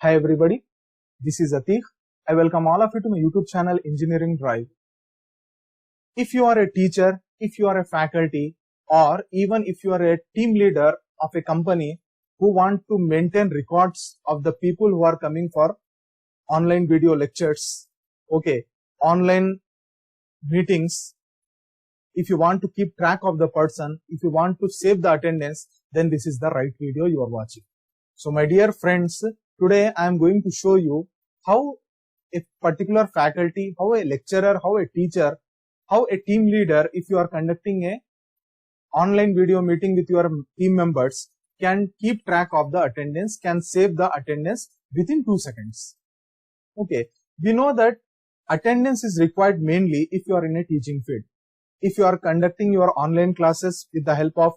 Hi everybody, this is Atik. I welcome all of you to my YouTube channel Engineering Drive. If you are a teacher, if you are a faculty, or even if you are a team leader of a company who want to maintain records of the people who are coming for online video lectures, online meetings, if you want to keep track of the person, if you want to save the attendance, then this is the right video you are watching. So my dear friends, today I am going to show you how a particular faculty, how a lecturer, how a teacher, how a team leader, if you are conducting a online video meeting with your team members, can keep track of the attendance, can save the attendance within 2 seconds. Okay, we know that attendance is required mainly if you are in a teaching field. If you are conducting your online classes with the help of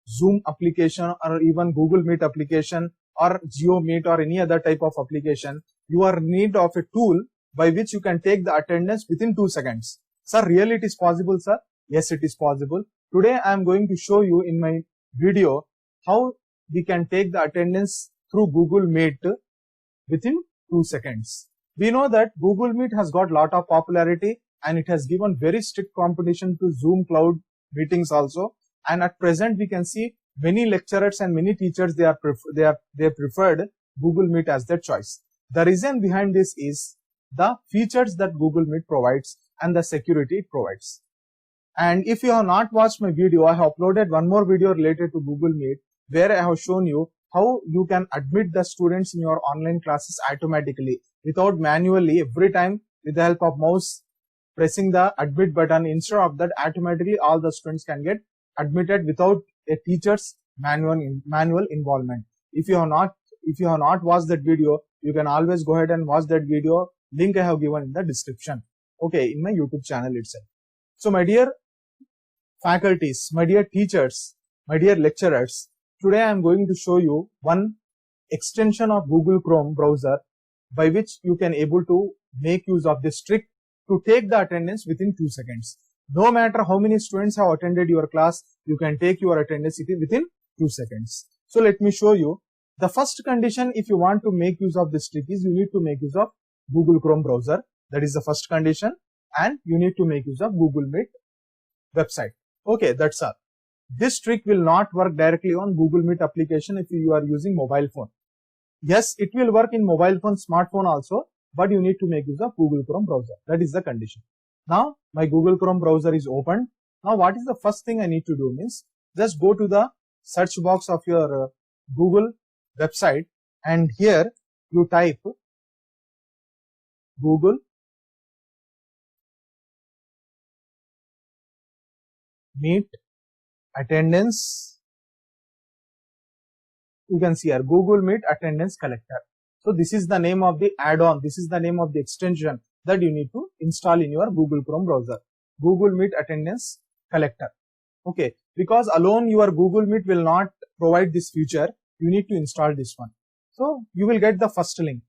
Zoom application or even Google Meet application or Geo Meet or any other type of application, you are in need of a tool by which you can take the attendance within 2 seconds. Sir, really it is possible, sir? Yes, it is possible. Today I am going to show you in my video how we can take the attendance through Google Meet within 2 seconds. We know that Google Meet has got lot of popularity and it has given very strict competition to Zoom Cloud meetings also. And at present we can see many lecturers and many teachers they preferred Google Meet as their choice. The reason behind this is the features that Google Meet provides and the security it provides. And if you have not watched my video, I have uploaded one more video related to Google Meet where I have shown you how you can admit the students in your online classes automatically without manually every time with the help of mouse pressing the admit button. Instead of that, automatically all the students can get admitted without a teacher's manual involvement. If you have not watched that video, you can always go ahead and watch that video. Link I have given in the description. Okay, in my YouTube channel itself. So my dear faculties, my dear teachers, my dear lecturers, today I am going to show you one extension of Google Chrome browser by which you can able to make use of this trick to take the attendance within 2 seconds. No matter how many students have attended your class, you can take your attendance within 2 seconds. So let me show you. The first condition if you want to make use of this trick is you need to make use of Google Chrome browser. That is the first condition. And you need to make use of Google Meet website. Okay, that's all. This trick will not work directly on Google Meet application if you are using mobile phone. Yes, it will work in mobile phone, smartphone also, but you need to make use of Google Chrome browser. That is the condition. Now, my Google Chrome browser is opened. Now, what is the first thing I need to do means, just go to the search box of your Google website and here you type Google Meet attendance. You can see here Google Meet attendance collector. So this is the name of the add-on. This is the name of the extension that you need to install in your Google Chrome browser. Google Meet attendance collector. Okay, because alone your Google Meet will not provide this feature. You need to install this one. So you will get the first link.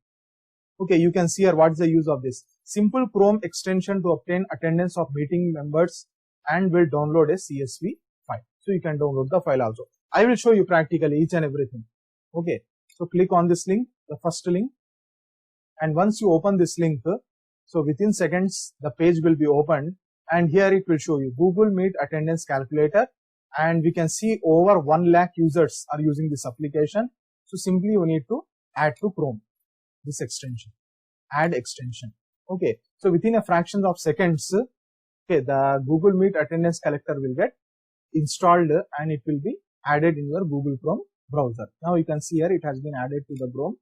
Okay, you can see here what's the use of this. Simple Chrome extension to obtain attendance of meeting members and will download a CSV file. So you can download the file also. I will show you practically each and everything. Okay, so click on this link, the first link, and once you open this link, so within seconds the page will be opened and here it will show you Google Meet attendance calculator, and we can see over 1 lakh users are using this application. So simply you need to add to Chrome this extension, add extension. Okay, so within a fraction of seconds, okay, the Google Meet attendance collector will get installed and it will be added in your Google Chrome browser. Now you can see here it has been added to the Chrome.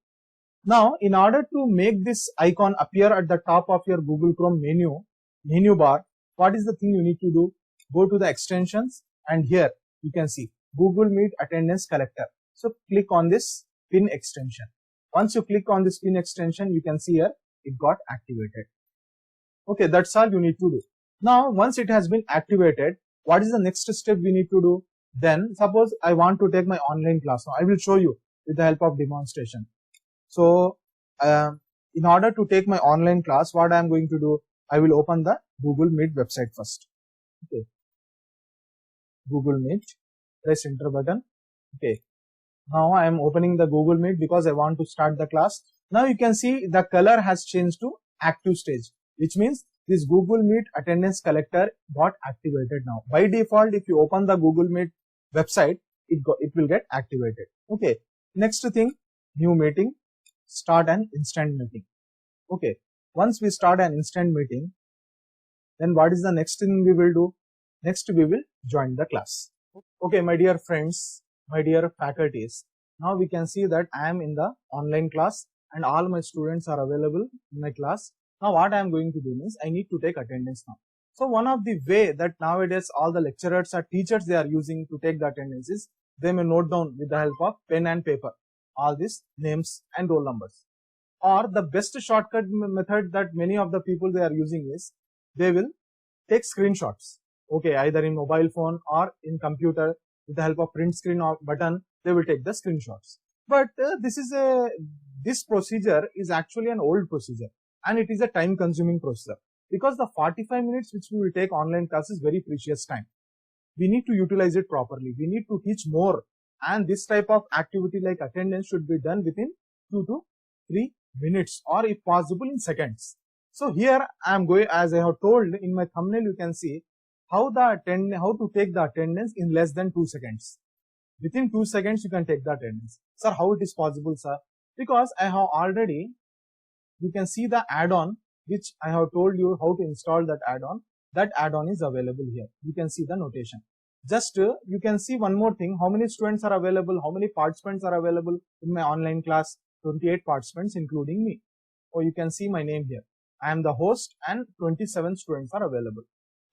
Now in order to make this icon appear at the top of your Google Chrome menu bar, what is the thing you need to do? Go to the extensions and here you can see Google Meet attendance collector. So click on this pin extension. Once you click on this pin extension, you can see here it got activated. Okay, that's all you need to do. Now once it has been activated, what is the next step we need to do? Then suppose I want to take my online class. Now I will show you with the help of demonstration. So in order to take my online class, what I am going to do, I will open the Google Meet website first. Okay, Google Meet, press enter button. Okay, now I am opening the Google Meet because I want to start the class. Now you can see the color has changed to active stage, which means this Google Meet attendance collector got activated now. By default, if you open the Google Meet website, it will get activated. Okay. Next thing, new meeting, start an instant meeting. Okay. Once we start an instant meeting, then what is the next thing we will do? Next, we will join the class. Okay, my dear friends, my dear faculties. Now we can see that I am in the online class and all my students are available in my class. Now what I am going to do is I need to take attendance now. So one of the way that nowadays all the lecturers or teachers they are using to take the attendance is they may note down with the help of pen and paper all these names and roll numbers. Or the best shortcut method that many of the people they are using is they will take screenshots. Okay, either in mobile phone or in computer with the help of print screen or button, they will take the screenshots. But this procedure is actually an old procedure and it is a time consuming procedure because the 45 minutes which we will take online class is very precious time. We need to utilize it properly. We need to teach more, and this type of activity like attendance should be done within 2 to 3 minutes or if possible in seconds. So here I am going, as I have told in my thumbnail, you can see how to take the attendance in less than 2 seconds. Within 2 seconds you can take the attendance. Sir, how it is possible, sir? Because I have already, you can see the add-on which I have told you how to install that add-on. That add-on is available here. You can see the notation. Just you can see one more thing, how many students are available, how many participants are available in my online class. 28 participants including me. Or you can see my name here. I am the host and 27 students are available.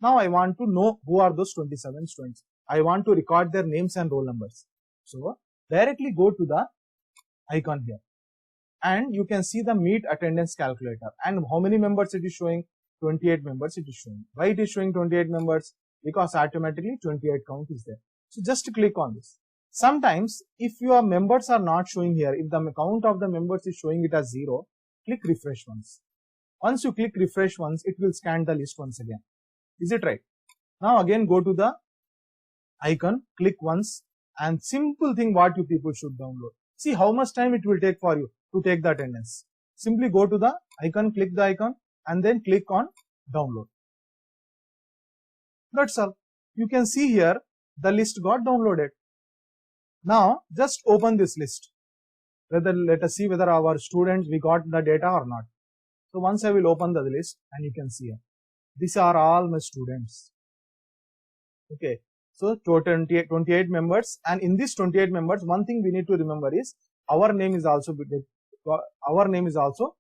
Now I want to know who are those 27 students. I want to record their names and roll numbers. So directly go to the icon here and you can see the Meet attendance calculator and how many members it is showing. 28 members it is showing. Why it is showing 28 members? Because automatically 28 count is there. So just click on this. Sometimes if your members are not showing here, if the count of the members is showing it as 0, click refresh once. Once you click refresh once, it will scan the list once again. Is it right? Now again go to the icon, click once, and simple thing what you people should download. See how much time it will take for you to take the attendance. Simply go to the icon, click the icon and then click on download. That's all. You can see here the list got downloaded. Now just open this list. Let us see whether our students we got the data or not. So once I will open the list and you can see here. These are all my students. Okay. So 28 members, and in these 28 members, one thing we need to remember is our name is also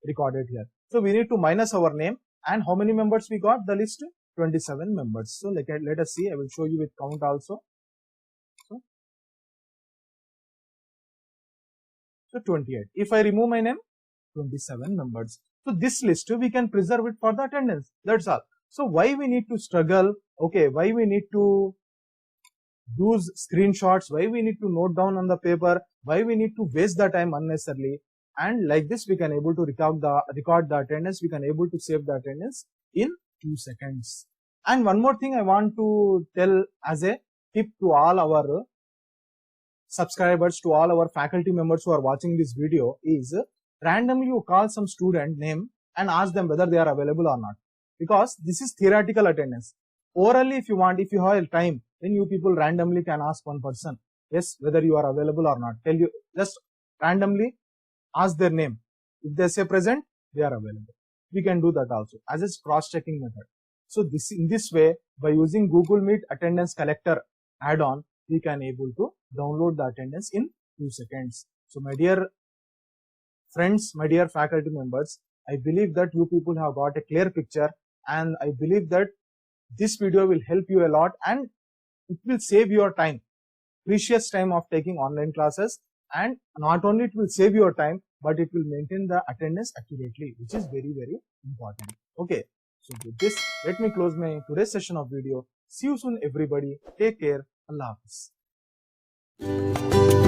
recorded here. So we need to minus our name, and how many members we got? The list 27 members. So let us see. I will show you with count also. So 28. If I remove my name, 27 members. So this list we can preserve it for the attendance. That's all. So why we need to struggle? Okay, why we need to use screenshots? Why we need to note down on the paper? Why we need to waste the time unnecessarily? And like this, we can able to record the attendance. We can able to save the attendance in 2 seconds. And one more thing I want to tell as a tip to all our subscribers, to all our faculty members who are watching this video is randomly you call some student name and ask them whether they are available or not. Because this is theoretical attendance. Orally, if you have time, then you people randomly can ask one person, yes, whether you are available or not. Tell you, just randomly ask their name. If they say present, they are available. We can do that also as a cross-checking method. So in this way, by using Google Meet attendance collector add-on, we can able to download the attendance in 2 seconds. So my dear friends, my dear faculty members, I believe that you people have got a clear picture, and I believe that this video will help you a lot and it will save your time, precious time of taking online classes, and not only it will save your time, but it will maintain the attendance accurately, which is very, very important. Okay, so with this, let me close my today's session of video. See you soon everybody. Take care. Allah Hafiz.